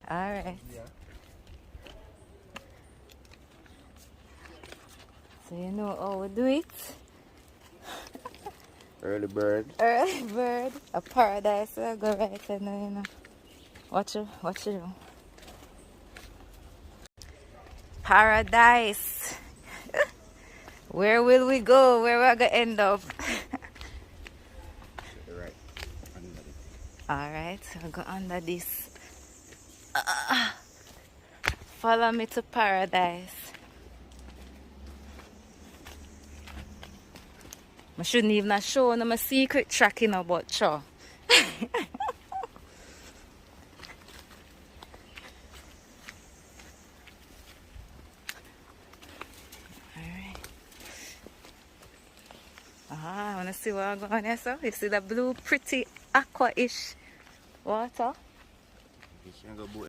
Alright. So you know how we do it. Early bird. Early bird. A paradise will go right in there, you know. Watch you do. Paradise. Where will we go? Where we gonna end up? Right. Alright, I'll go under this. Follow me to paradise. I shouldn't even have shown them a secret track, you know, but sure. Alright. I wanna see what I'm going here, so you see the blue, pretty aqua-ish water? You can go boat